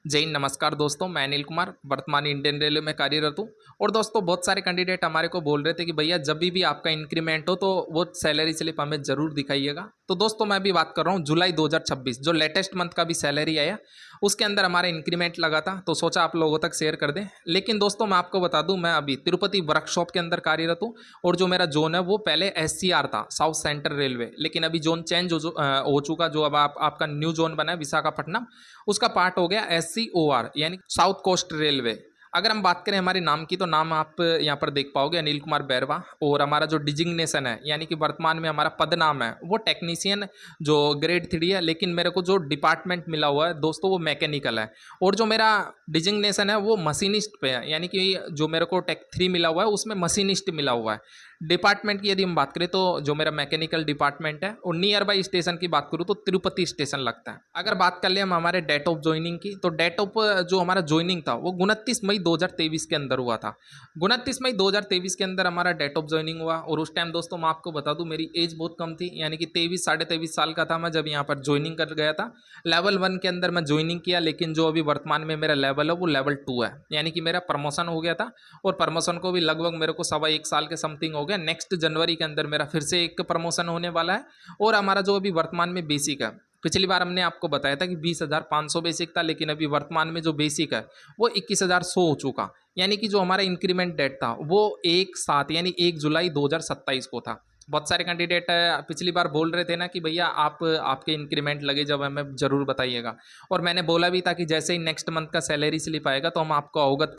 जय हिंद, नमस्कार दोस्तों। मैं अनिल कुमार वर्तमान इंडियन रेलवे में कार्यरत हूँ। और दोस्तों, बहुत सारे कैंडिडेट हमारे को बोल रहे थे कि भैया जब भी आपका इंक्रीमेंट हो तो वो सैलरी स्लिप हमें ज़रूर दिखाइएगा। तो दोस्तों, मैं अभी बात कर रहा हूँ जुलाई 2026 जो लेटेस्ट मंथ का भी सैलरी आया, उसके अंदर हमारा इंक्रीमेंट लगा था, तो सोचा आप लोगों तक शेयर कर दें। लेकिन दोस्तों, मैं आपको बता दूं, मैं अभी तिरुपति वर्कशॉप के अंदर कार्यरत हूँ। और जो मेरा जोन है वो पहले SCR था, साउथ सेंट्रल रेलवे, लेकिन अभी जोन चेंज हो चुका। जो अब आपका न्यू जोन बना है विशाखापट्टनम, उसका पार्ट हो गया SCOR यानी साउथ कोस्ट रेलवे। अगर हम बात करें हमारे नाम की, तो नाम आप यहाँ पर देख पाओगे अनिल कुमार बैरवा। और हमारा जो डिजिग्नेशन है यानी कि वर्तमान में हमारा पद नाम है वो टेक्नीशियन जो ग्रेड 3 है। लेकिन मेरे को जो डिपार्टमेंट मिला हुआ है दोस्तों वो मैकेनिकल है। और जो मेरा डिजिग्नेशन है वो मशीनिस्ट पे है, यानी कि जो मेरे को टेक 3 मिला हुआ है उसमें मशीनिस्ट मिला हुआ है। डिपार्टमेंट की यदि हम बात करें तो जो मेरा मैकेनिकल डिपार्टमेंट है, और नियर बाई स्टेशन की बात करूँ तो तिरुपति स्टेशन लगता है। अगर बात कर ले हम हमारे डेट ऑफ ज्वाइनिंग की, तो डेट ऑफ जो हमारा ज्वाइनिंग था वो 29 मई 2023 के अंदर हुआ था। 29 मई 2023 के अंदर हमारा डेट ऑफ ज्वाइनिंग हुआ। और उस टाइम दोस्तों मैं आपको बता दूं मेरी एज बहुत कम थी, यानी कि 23 साढ़े 23 साल का था मैं जब यहाँ पर ज्वाइनिंग कर गया था। लेवल 1 के अंदर मैं ज्वाइनिंग किया, लेकिन जो अभी वर्तमान में मेरा लेवल है वो लेवल 2 है, यानी कि मेरा प्रमोशन हो गया था। और प्रमोशन को भी लगभग मेरे को 1.25 साल के समथिंग हो गया। नेक्स्ट जनवरी के अंदर मेरा फिर से एक प्रमोशन होने वाला है। और हमारा जो अभी वर्तमान में बेसिक है, पिछली बार हमने आपको बताया था कि 20,500 बेसिक था, लेकिन अभी वर्तमान में जो बेसिक है वो 21,100 हो चुका। यानी कि जो हमारा इंक्रीमेंट डेट था वो 1/7 यानी 1 जुलाई 2027 को था। बहुत सारे कैंडिडेट पिछली बार बोल रहे थे ना कि भैया आप आपके इंक्रीमेंट लगे जब हमें ज़रूर बताइएगा। और मैंने बोला भी था कि जैसे ही नेक्स्ट मंथ का सैलरी स्लिप आएगा तो हम आपको अवगत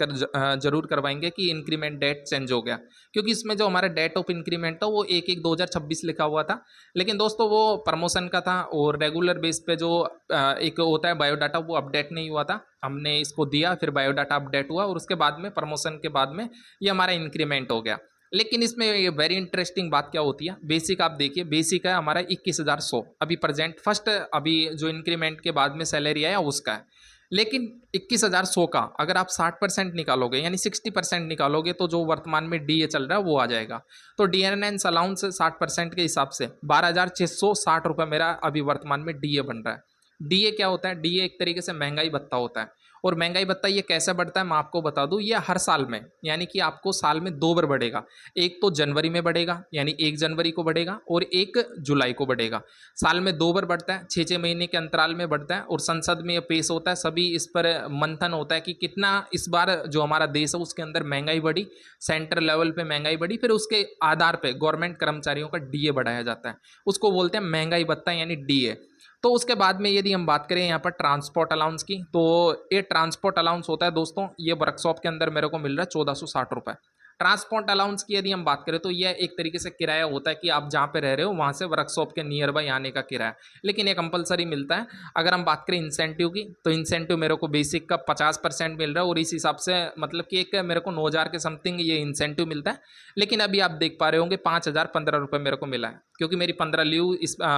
जरूर करवाएंगे कि इंक्रीमेंट डेट चेंज हो गया। क्योंकि इसमें जो हमारा डेट ऑफ इंक्रीमेंट था वो 1/1/2026 लिखा हुआ था। लेकिन दोस्तों वो प्रमोशन का था, और रेगुलर बेस पे जो एक होता है बायोडाटा वो अपडेट नहीं हुआ था। हमने इसको दिया, फिर बायोडाटा अपडेट हुआ, और उसके बाद में प्रमोशन के बाद में ये हमारा इंक्रीमेंट हो गया। लेकिन इसमें ये वेरी इंटरेस्टिंग बात क्या होती है, बेसिक आप देखिए, बेसिक है हमारा 21,100 अभी प्रेजेंट फर्स्ट, अभी जो इंक्रीमेंट के बाद में सैलरी आया उसका है। लेकिन 21,100 का अगर आप 60% निकालोगे यानी 60% निकालोगे तो जो वर्तमान में DA चल रहा है वो आ जाएगा। तो DNS अलाउंस 60% के हिसाब से 12,660 रुपये मेरा अभी वर्तमान में DA बन रहा है। DA क्या होता है? DA एक तरीके से महंगाई भत्ता होता है। और महंगाई भत्ता ये कैसे बढ़ता है मैं आपको बता दूं, ये हर साल में, यानी कि आपको साल में 2 बार बढ़ेगा। एक तो जनवरी में बढ़ेगा यानी 1 जनवरी को बढ़ेगा, और 1 जुलाई को बढ़ेगा। साल में 2 बार बढ़ता है, 6-6 महीने के अंतराल में बढ़ता है। और संसद में ये पेश होता है, सभी इस पर मंथन होता है कि कितना इस बार जो हमारा देश है उसके अंदर महंगाई बढ़ी, सेंट्रल लेवल पे महंगाई बढ़ी, फिर उसके आधार पे गवर्नमेंट कर्मचारियों का DA बढ़ाया जाता है। उसको बोलते हैं महंगाई भत्ता यानी DA। तो उसके बाद में यदि हम बात करें यहाँ पर ट्रांसपोर्ट अलाउंस की, तो ये ट्रांसपोर्ट अलाउंस होता है दोस्तों, ये वर्कशॉप के अंदर मेरे को मिल रहा है 1460 रुपये। ट्रांसपोर्ट अलाउंस की यदि हम बात करें तो यह एक तरीके से किराया होता है कि आप जहाँ पे रह रहे हो वहाँ से वर्कशॉप के नियर बाई आने का किराया, लेकिन ये कंपलसरी मिलता है। अगर हम बात करें इंसेंटिव की, तो इंसेंटिव मेरे को बेसिक का 50% मिल रहा है, और इस हिसाब से मतलब कि एक मेरे को 9,000 के समथिंग ये इंसेंटिव मिलता है। लेकिन अभी आप देख पा रहे होंगे 5,015 रुपये मेरे को मिला है, क्योंकि मेरी 15 लीव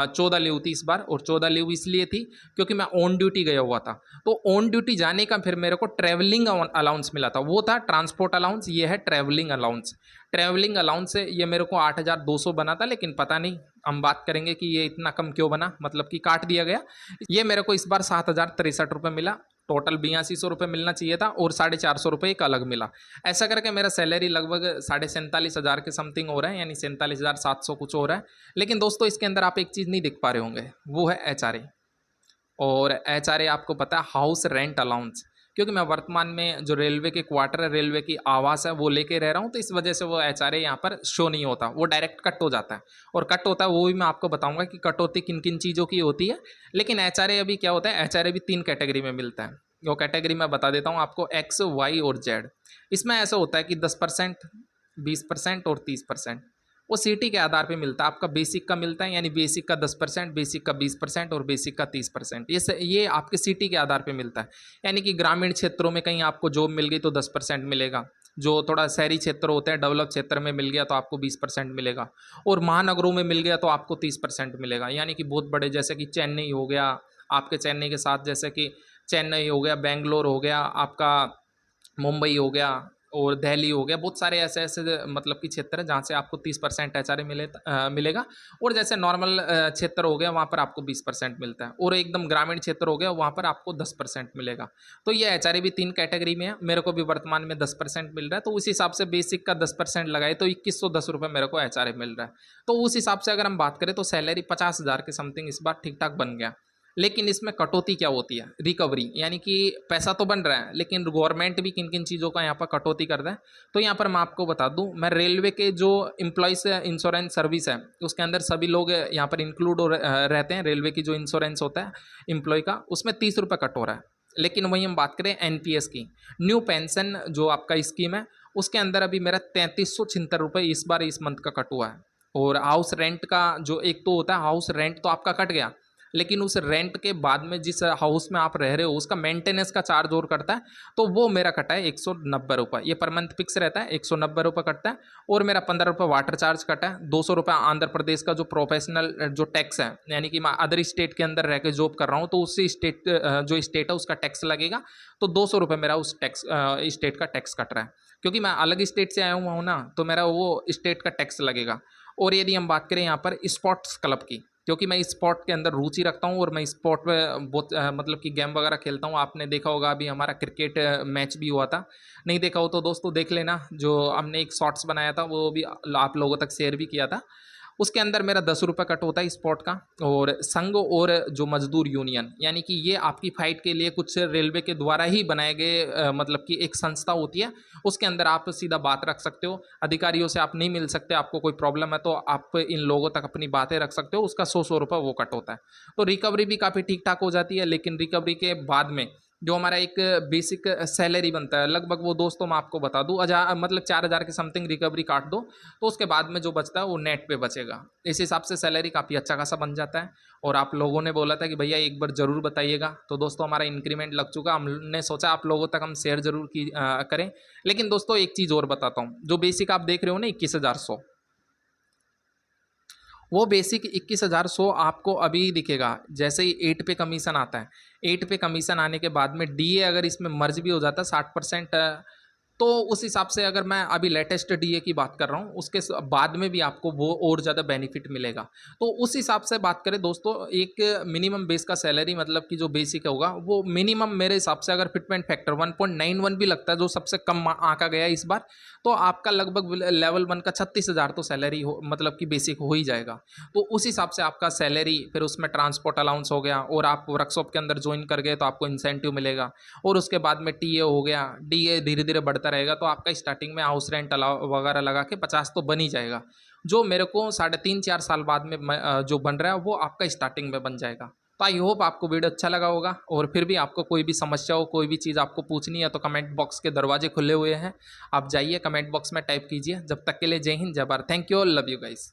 14 लीव थी इस बार। और 14 लीव इसलिए थी क्योंकि मैं ऑन ड्यूटी गया हुआ था। तो ऑन ड्यूटी जाने का फिर मेरे को ट्रैवलिंग अलाउंस मिला था, वो था ट्रांसपोर्ट अलाउंस, ये है ट्रैवलिंग अलाउंस। ट्रैवलिंग अलाउंस से ये मेरे को 8,200 बना था, लेकिन पता नहीं, हम बात करेंगे कि ये इतना कम क्यों बना, मतलब कि काट दिया गया। ये मेरे को इस बार 7,063 रुपये मिला। टोटल 8200 रुपये मिलना चाहिए था, और 450 रुपये एक अलग मिला। ऐसा करके मेरा सैलरी लगभग 47,500 के समथिंग हो रहा है, यानी 47,700 कुछ हो रहा है। लेकिन दोस्तों इसके अंदर आप एक चीज़ नहीं देख पा रहे होंगे, वो है HRA। और HRA आपको पता है हाउस रेंट अलाउंस, क्योंकि मैं वर्तमान में जो रेलवे के क्वार्टर है, रेलवे की आवास है, वो लेके रह रहा हूँ, तो इस वजह से वो HRA यहाँ पर शो नहीं होता, वो डायरेक्ट कट हो जाता है। और कट होता है वो भी मैं आपको बताऊंगा कि कटौती किन किन चीज़ों की होती है। लेकिन HRA अभी क्या होता है, HRA भी 3 कैटेगरी में मिलता है। वो कैटेगरी मैं बता देता हूँ आपको, X, Y और Z। इसमें ऐसा होता है कि 10%, 20% और 30%। वो सिटी के आधार पे मिलता है। आपका बेसिक का मिलता है, यानी बेसिक का 10%, बेसिक का 20% और बेसिक का 30%। ये आपके सिटी के आधार पे मिलता है। यानी कि ग्रामीण क्षेत्रों में कहीं आपको जॉब मिल गई तो 10% मिलेगा। जो थोड़ा शहरी क्षेत्र होते हैं, डेवलप क्षेत्र में मिल गया तो आपको 20% मिलेगा। और महानगरों में मिल गया तो आपको 30% मिलेगा। यानी कि बहुत बड़े, जैसे कि चेन्नई हो गया, आपके चेन्नई के साथ जैसे कि चेन्नई हो गया, बेंगलोर हो गया, आपका मुंबई हो गया, और दिल्ली हो गया, बहुत सारे ऐसे ऐसे मतलब कि क्षेत्र है जहाँ से आपको 30% एचआरए मिलेगा। और जैसे नॉर्मल क्षेत्र हो गया वहाँ पर आपको 20% मिलता है, और एकदम ग्रामीण क्षेत्र हो गया वहाँ पर आपको 10% मिलेगा। तो ये एचआरए भी 3 कैटेगरी में है। मेरे को भी वर्तमान में 10% मिल रहा है, तो उस हिसाब से बेसिक का 10% लगाए तो 2110 रुपये मेरे को एचआरए मिल रहा है। तो उस हिसाब से अगर हम बात करें तो सैलरी 50,000 के समथिंग इस बार ठीक ठाक बन गया। लेकिन इसमें कटौती क्या होती है, रिकवरी, यानी कि पैसा तो बन रहा है लेकिन गवर्नमेंट भी किन किन चीज़ों का यहाँ पर कटौती कर रहा है। तो यहाँ पर मैं आपको बता दूँ, मैं रेलवे के जो एम्प्लॉयज़ इंश्योरेंस सर्विस है उसके अंदर सभी लोग यहाँ पर इंक्लूड रहते हैं। रेलवे की जो इंश्योरेंस होता है एम्प्लॉय का, उसमें 30 रुपये कट हो रहा है। लेकिन वहीं हम बात करें एनपीएस की, न्यू पेंशन जो आपका स्कीम है, उसके अंदर अभी मेरा 3376 रुपये इस बार इस मंथ का कट हुआ है। और हाउस रेंट का जो एक तो होता है, हाउस रेंट तो आपका कट गया, लेकिन उस रेंट के बाद में जिस हाउस में आप रह रहे हो उसका मेंटेनेंस का चार्ज और कटता है, तो वो मेरा कटा है 190 रुपये। ये पर मंथ फिक्स रहता है, 190 रुपये कटता है। और मेरा 15 रुपये वाटर चार्ज कटा है, 200 रुपये आंध्र प्रदेश का जो प्रोफेशनल जो टैक्स है, यानी कि मैं अदर स्टेट के अंदर रह के जॉब कर रहा हूँ तो उससे स्टेट जो स्टेट है उसका टैक्स लगेगा, तो 200 रुपये मेरा उस टैक्स स्टेट का टैक्स कट रहा है। क्योंकि मैं अलग स्टेट से आया हुआ हूँ ना, तो मेरा वो स्टेट का टैक्स लगेगा। और यदि हम बात करें यहाँ पर स्पोर्ट्स क्लब की, क्योंकि मैं स्पोर्ट के अंदर रुचि रखता हूँ और मैं स्पोर्ट में बहुत मतलब कि गेम वगैरह खेलता हूँ। आपने देखा होगा अभी हमारा क्रिकेट मैच भी हुआ था, नहीं देखा हो तो दोस्तों देख लेना। जो हमने एक शॉर्ट्स बनाया था वो भी आप लोगों तक शेयर भी किया था। उसके अंदर मेरा 10 रुपये कट होता है स्पोर्ट का। और संघ और जो मजदूर यूनियन, यानी कि ये आपकी फाइट के लिए कुछ रेलवे के द्वारा ही बनाए गए मतलब कि एक संस्था होती है, उसके अंदर आप सीधा बात रख सकते हो। अधिकारियों से आप नहीं मिल सकते, आपको कोई प्रॉब्लम है तो आप इन लोगों तक अपनी बातें रख सकते हो, उसका 100 रुपये वो कट होता है। तो रिकवरी भी काफ़ी ठीक ठाक हो जाती है। लेकिन रिकवरी के बाद में जो हमारा एक बेसिक सैलरी बनता है, लगभग वो दोस्तों मैं आपको बता दूँ मतलब 4000 के समथिंग रिकवरी काट दो, तो उसके बाद में जो बचता है वो नेट पे बचेगा। इस हिसाब से सैलरी काफ़ी अच्छा खासा बन जाता है। और आप लोगों ने बोला था कि भैया एक बार ज़रूर बताइएगा, तो दोस्तों हमारा इंक्रीमेंट लग चुका, हमने सोचा आप लोगों तक हम शेयर ज़रूर करें। लेकिन दोस्तों एक चीज़ और बताता हूँ, जो बेसिक आप देख रहे हो ना 21,100, वो बेसिक 21,100 आपको अभी दिखेगा जैसे ही 8 पे कमीशन आता है। 8 पे कमीशन आने के बाद में डीए अगर इसमें मर्ज भी हो जाता है 60%, तो उस हिसाब से अगर मैं अभी लेटेस्ट डीए की बात कर रहा हूँ उसके बाद में भी आपको वो और ज़्यादा बेनिफिट मिलेगा। तो उस हिसाब से बात करें दोस्तों, एक मिनिमम बेस का सैलरी मतलब कि जो बेसिक होगा वो मिनिमम मेरे हिसाब से अगर फिटमेंट फैक्टर 1.91 भी लगता है, जो सबसे कम आंका गया इस बार, तो आपका लगभग लेवल 1 का 36,000 तो सैलरी हो मतलब कि बेसिक हो ही जाएगा। तो उस हिसाब से आपका सैलरी, फिर उसमें ट्रांसपोर्ट अलाउंस हो गया, और आप वर्कशॉप के अंदर ज्वाइन कर गए तो आपको इंसेंटिव मिलेगा, और उसके बाद में टीए हो गया, डीए धीरे धीरे बढ़ता रहेगा, तो आपका स्टार्टिंग में हाउस रेंट वगैरह लगा के 50 तो बन ही जाएगा। जो मेरे को 3.5-4 साल बाद में जो बन रहा है वो आपका स्टार्टिंग में बन जाएगा। तो आई होप आपको वीडियो अच्छा लगा होगा। और फिर भी आपको कोई भी समस्या हो, कोई भी चीज़ आपको पूछनी है, तो कमेंट बॉक्स के दरवाजे खुले हुए हैं, आप जाइए कमेंट बॉक्स में टाइप कीजिए। जब तक के लिए जय हिंद, जय Bharat, thank you, love you guys.